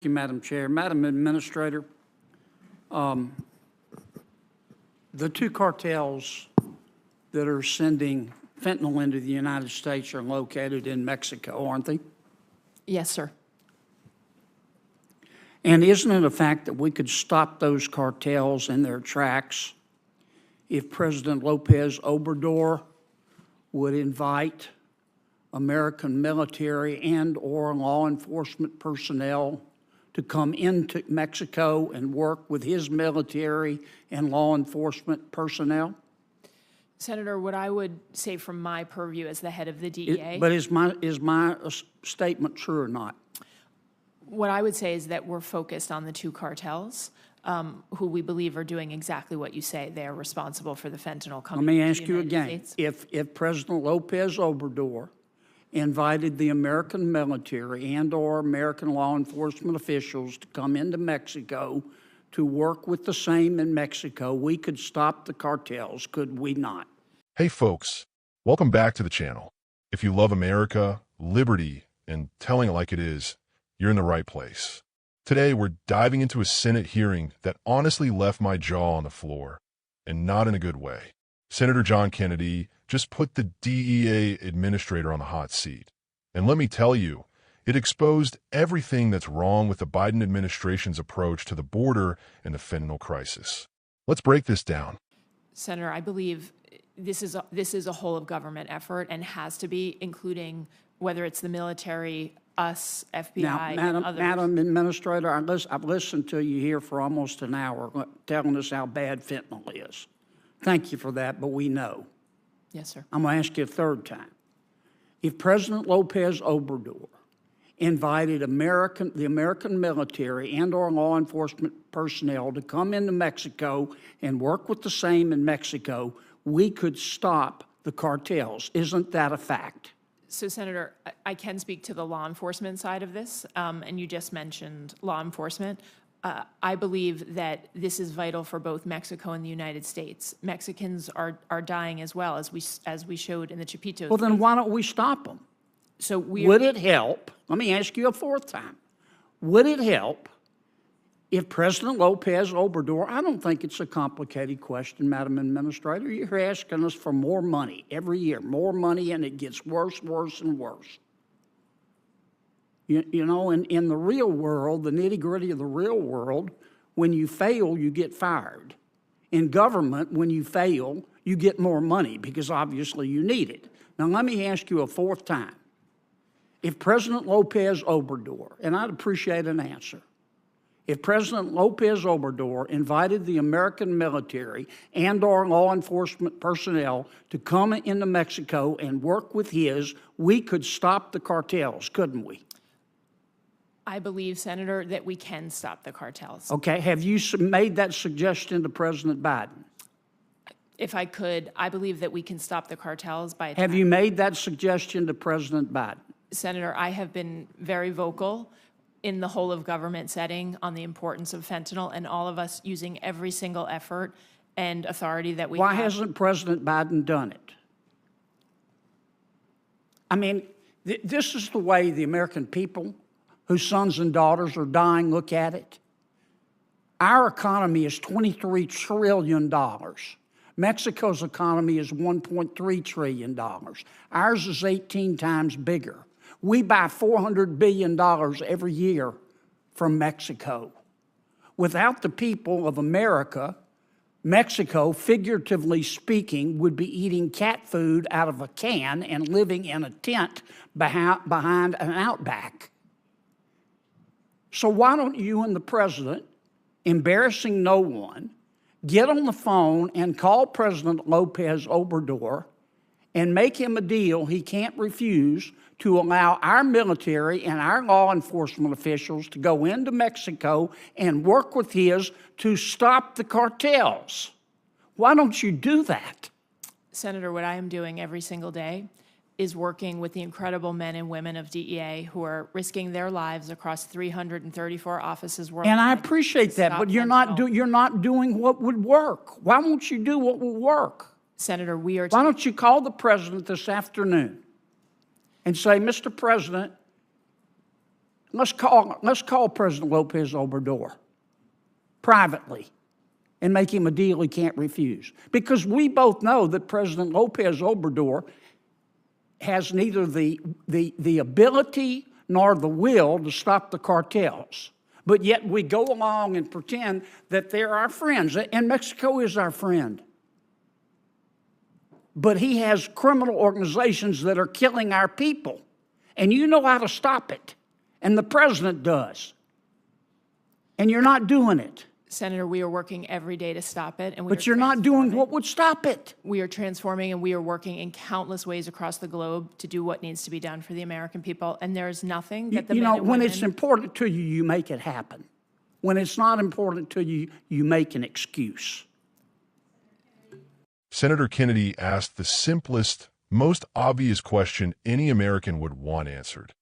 you, Madam Chair. Madam Administrator, the two cartels that are sending fentanyl into the United States are located in Mexico, aren't they? Yes, sir. And isn't it a fact that we could stop those cartels in their tracks if President López Obrador would invite American military and/or law enforcement personnel to come into Mexico and work with his military and law enforcement personnel? Senator, what I would say from my purview as the head of the DEA. But is my statement true or not? What I would say is that we're focused on the two cartels, who we believe are doing exactly what you say. They are responsible for the fentanyl coming Let me into ask the you United again. States. If President López Obrador invited the American military and/or American law enforcement officials to come into Mexico to work with the same in Mexico, we could stop the cartels, could we not? Hey folks, welcome back to the channel. If you love America, liberty, and telling it like it is, you're in the right place. Today, we're diving into a Senate hearing that honestly left my jaw on the floor, and not in a good way. Senator John Kennedy just put the DEA Administrator on the hot seat. And let me tell you, it exposed everything that's wrong with the Biden administration's approach to the border and the fentanyl crisis. Let's break this down. Senator, I believe this is a whole of government effort and has to be, including whether it's the military, us, FBI, Now, and others. Madam Administrator, I've listened to you here for almost an hour telling us how bad fentanyl is. Thank you for that, but we know. Yes, sir. I'm going to ask you a third time. If President López Obrador invited the American military and/or law enforcement personnel to come into Mexico and work with the same in Mexico, we could stop the cartels. Isn't that a fact? So, Senator, I can speak to the law enforcement side of this, and you just mentioned law enforcement. I believe that this is vital for both Mexico and the United States. Mexicans are dying as well, as we showed in the Chapitos. Well, then why don't we stop them? So Would it help? Let me ask you a fourth time. Would it help if President López Obrador, I don't think it's a complicated question, Madam Administrator. You're asking us for more money every year, more money, and it gets worse, worse, and worse. You know, in the real world, the nitty-gritty of the real world, when you fail, you get fired. In government, when you fail, you get more money because obviously you need it. Now, let me ask you a fourth time. If President López Obrador, and I'd appreciate an answer, if President López Obrador invited the American military and/or law enforcement personnel to come into Mexico and work with his, we could stop the cartels, couldn't we? I believe, Senator, that we can stop the cartels. Okay, have you made that suggestion to President Biden? If I could, I believe that we can stop the cartels by Have you made that suggestion to President Biden? Senator, I have been very vocal in the whole of government setting on the importance of fentanyl, and all of us using every single effort and authority that we have. Why hasn't President Biden done it? I mean, this is the way the American people, whose sons and daughters are dying, look at it. Our economy is $23 trillion. Mexico's economy is $1.3 trillion. Ours is 18 times bigger. We buy $400 billion every year from Mexico. Without the people of America, Mexico, figuratively speaking, would be eating cat food out of a can and living in a tent behind an outback. So why don't you and the president, embarrassing no one, get on the phone and call President López Obrador and make him a deal he can't refuse to allow our military and our law enforcement officials to go into Mexico and work with his to stop the cartels? Why don't you do that? Senator, what I am doing every single day is working with the incredible men and women of DEA who are risking their lives across 334 offices worldwide. And I appreciate that, but you're not doing what would work. Why won't you do what will work? Senator, why don't you call the president this afternoon and say, Mr. President, Let's call President López Obrador privately and make him a deal he can't refuse. Because we both know that President López Obrador has neither the ability nor the will to stop the cartels. But yet we go along and pretend that they're our friends, and Mexico is our friend. But he has criminal organizations that are killing our people, and you know how to stop it, and the president does. And you're not doing it. Senator, we are working every day to stop it. But you're not doing what would stop it. We are transforming, and we are working in countless ways across the globe to do what needs to be done for the American people. And there is nothing that the men and when women... it's important to you, you make it happen. When it's not important to you, you make an excuse. Senator Kennedy asked the simplest, most obvious question any American would want answered.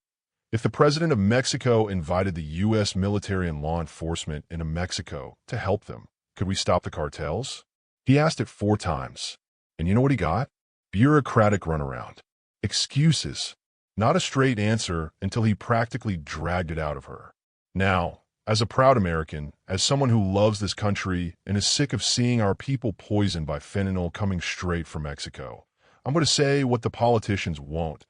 If the president of Mexico invited the U.S. military and law enforcement into Mexico to help them, could we stop the cartels? He asked it 4 times. And you know what he got? Bureaucratic runaround. Excuses. Not a straight answer until he practically dragged it out of her. Now, as a proud American, as someone who loves this country and is sick of seeing our people poisoned by fentanyl coming straight from Mexico, I'm going to say what the politicians won't.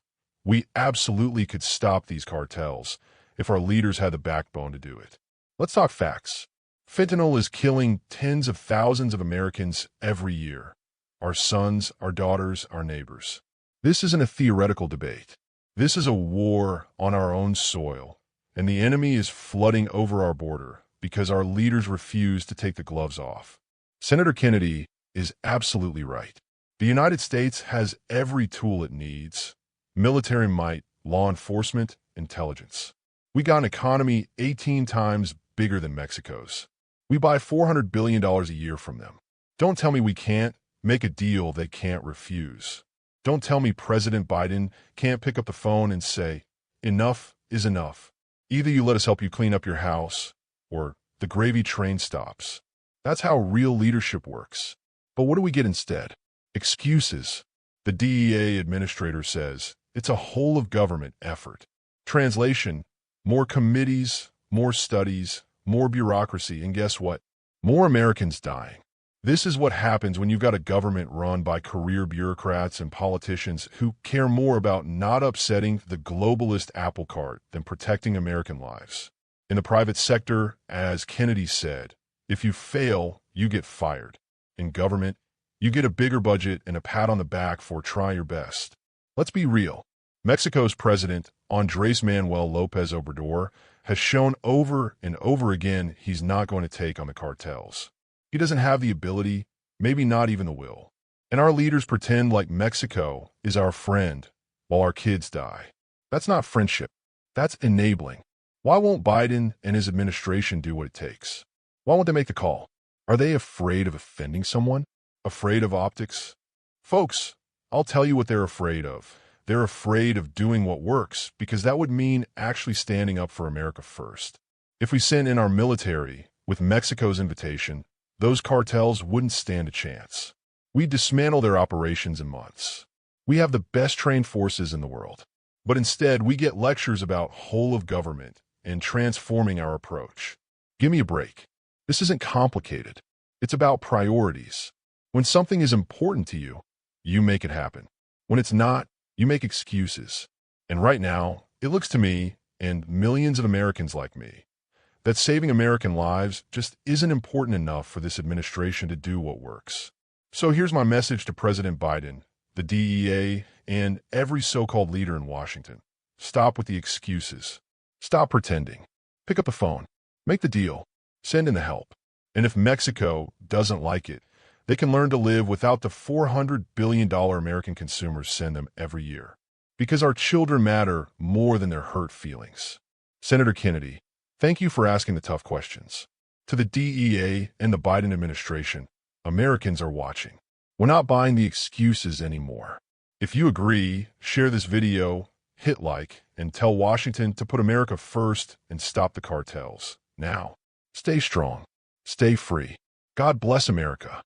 We absolutely could stop these cartels if our leaders had the backbone to do it. Let's talk facts. Fentanyl is killing tens of thousands of Americans every year. Our sons, our daughters, our neighbors. This isn't a theoretical debate. This is a war on our own soil, and the enemy is flooding over our border because our leaders refuse to take the gloves off. Senator Kennedy is absolutely right. The United States has every tool it needs: military might, law enforcement, intelligence. We got an economy 18 times bigger than Mexico's. We buy $400 billion a year from them. Don't tell me we can't make a deal they can't refuse. Don't tell me President Biden can't pick up the phone and say, enough is enough. Either you let us help you clean up your house, or the gravy train stops. That's how real leadership works. But what do we get instead? Excuses. The DEA Administrator says it's a whole-of-government effort. Translation: more committees, more studies, more bureaucracy, and guess what? More Americans dying. This is what happens when you've got a government run by career bureaucrats and politicians who care more about not upsetting the globalist apple cart than protecting American lives. In the private sector, as Kennedy said, if you fail, you get fired. In government, you get a bigger budget and a pat on the back for trying your best. Let's be real. Mexico's president, Andrés Manuel López Obrador, has shown over and over again he's not going to take on the cartels. He doesn't have the ability, maybe not even the will. And our leaders pretend like Mexico is our friend while our kids die. That's not friendship. That's enabling. Why won't Biden and his administration do what it takes? Why won't they make the call? Are they afraid of offending someone? Afraid of optics? Folks, I'll tell you what they're afraid of. They're afraid of doing what works, because that would mean actually standing up for America first. If we sent in our military with Mexico's invitation, those cartels wouldn't stand a chance. We'd dismantle their operations in months. We have the best trained forces in the world. But instead, we get lectures about whole of government and transforming our approach. Give me a break. This isn't complicated. It's about priorities. When something is important to you, you make it happen. When it's not, you make excuses. And right now, it looks to me, and millions of Americans like me, that saving American lives just isn't important enough for this administration to do what works. So here's my message to President Biden, the DEA, and every so-called leader in Washington. Stop with the excuses. Stop pretending. Pick up the phone. Make the deal. Send in the help. And if Mexico doesn't like it, they can learn to live without the $400 billion American consumers send them every year. Because our children matter more than their hurt feelings. Senator Kennedy, thank you for asking the tough questions. To the DEA and the Biden administration, Americans are watching. We're not buying the excuses anymore. If you agree, share this video, hit like, and tell Washington to put America first and stop the cartels. Now, stay strong. Stay free. God bless America.